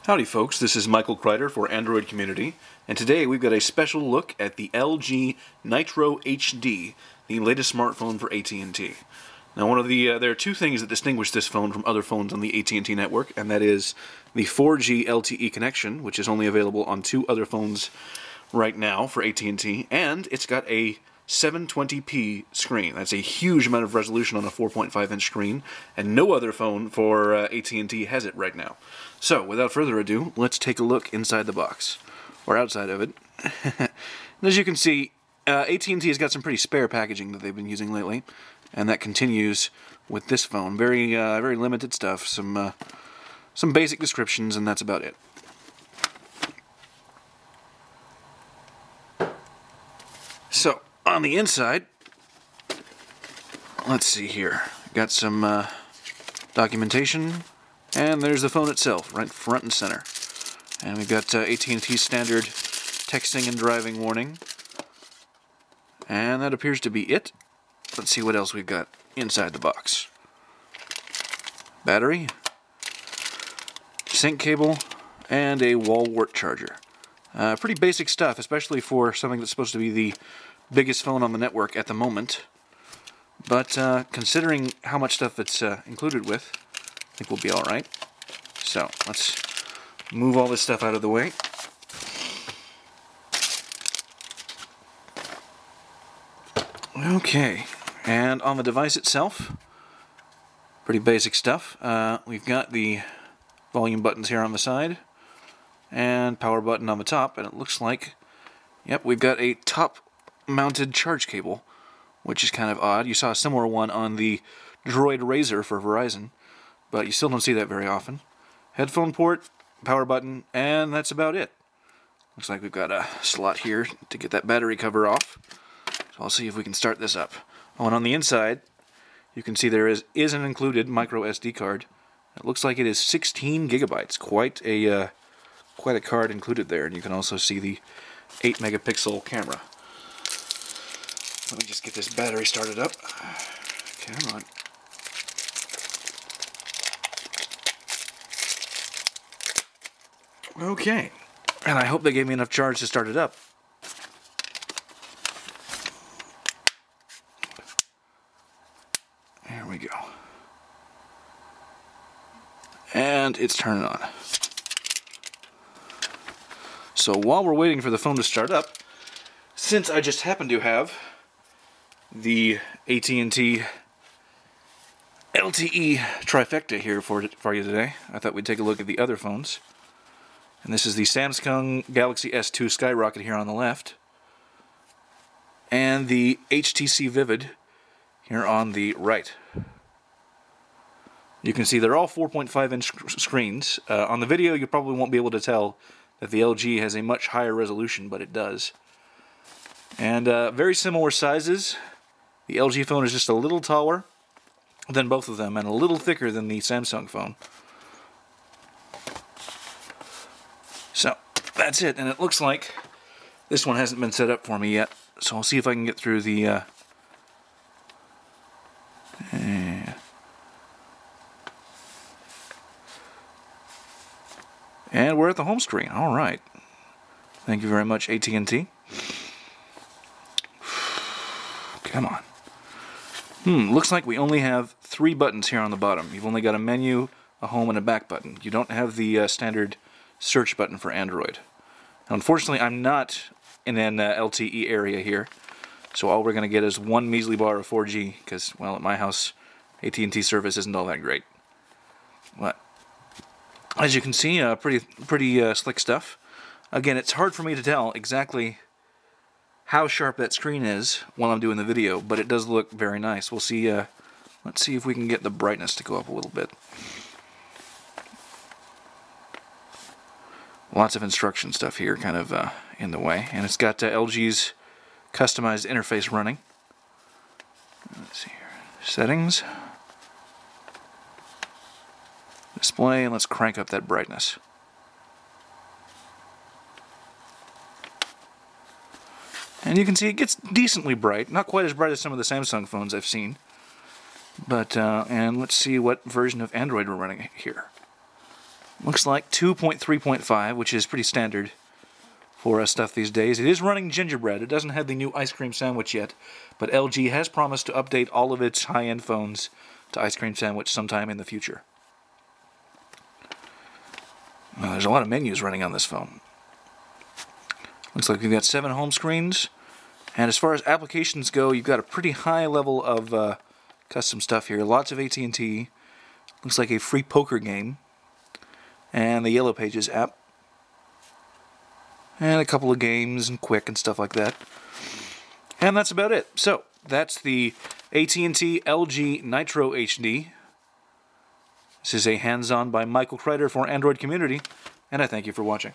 Howdy folks, this is Michael Kreider for Android Community, and today we've got a special look at the LG Nitro HD, the latest smartphone for AT&T. Now there are two things that distinguish this phone from other phones on the AT&T network, and that is the 4G LTE connection, which is only available on two other phones right now for AT&T, and it's got a 720p screen. That's a huge amount of resolution on a 4.5-inch screen, and no other phone for AT&T has it right now. So, without further ado, let's take a look inside the box, or outside of it. And as you can see, AT&T has got some pretty spare packaging that they've been using lately, and that continues with this phone. Very limited stuff, some basic descriptions, and that's about it. So, on the inside, let's see here. Got some documentation, and there's the phone itself, right front and center. And we've got AT&T standard texting and driving warning. And that appears to be it. Let's see what else we've got inside the box. Battery, sync cable, and a wall wart charger. Pretty basic stuff, especially for something that's supposed to be the biggest phone on the network at the moment. But considering how much stuff it's included with, I think we'll be alright. So, let's move all this stuff out of the way. Okay, and on the device itself, pretty basic stuff. We've got the volume buttons here on the side, and power button on the top, and it looks like, yep, we've got a top-mounted charge cable, which is kind of odd. You saw a similar one on the Droid Razr for Verizon, but you still don't see that very often. Headphone port, power button, and that's about it. Looks like we've got a slot here to get that battery cover off. So I'll see if we can start this up. Oh, and on the inside, you can see there is an included micro SD card. It looks like it is 16 gigabytes. Quite a card included there, and you can also see the 8-megapixel camera. Let me just get this battery started up. Come on. Okay, and I hope they gave me enough charge to start it up. There we go. And it's turning on. So while we're waiting for the phone to start up, since I just happen to have the AT&T LTE trifecta here for you today, I thought we'd take a look at the other phones. And this is the Samsung Galaxy S2 Skyrocket here on the left, and the HTC Vivid here on the right. You can see they're all 4.5-inch screens. On the video, you probably won't be able to tell that the LG has a much higher resolution, but it does. And very similar sizes. The LG phone is just a little taller than both of them, and a little thicker than the Samsung phone. So, that's it, and it looks like this one hasn't been set up for me yet, so I'll see if I can get through the and we're at the home screen. Alright. Thank you very much, AT&T. Come on. Looks like we only have 3 buttons here on the bottom. You've only got a menu, a home, and a back button. You don't have the standard search button for Android. Now, unfortunately, I'm not in an LTE area here, so all we're going to get is one measly bar of 4G, because, well, at my house, AT&T service isn't all that great. But as you can see, pretty slick stuff. Again, it's hard for me to tell exactly how sharp that screen is while I'm doing the video, but it does look very nice. We'll see. Let's see if we can get the brightness to go up a little bit. Lots of instruction stuff here, kind of in the way, and it's got LG's customized interface running. Let's see here. Settings. Display, and let's crank up that brightness. And you can see it gets decently bright. Not quite as bright as some of the Samsung phones I've seen. But, and let's see what version of Android we're running here. Looks like 2.3.5, which is pretty standard for stuff these days. It is running gingerbread. It doesn't have the new ice cream sandwich yet, but LG has promised to update all of its high-end phones to ice cream sandwich sometime in the future. Well, there's a lot of menus running on this phone. Looks like we've got 7 home screens, and as far as applications go, you've got a pretty high level of custom stuff here. Lots of AT&T. Looks like a free poker game, and the Yellow Pages app, and a couple of games and Quick and stuff like that. And that's about it. So that's the AT&T LG Nitro HD. This is a hands-on by Michael Kreider for Android Community, and I thank you for watching.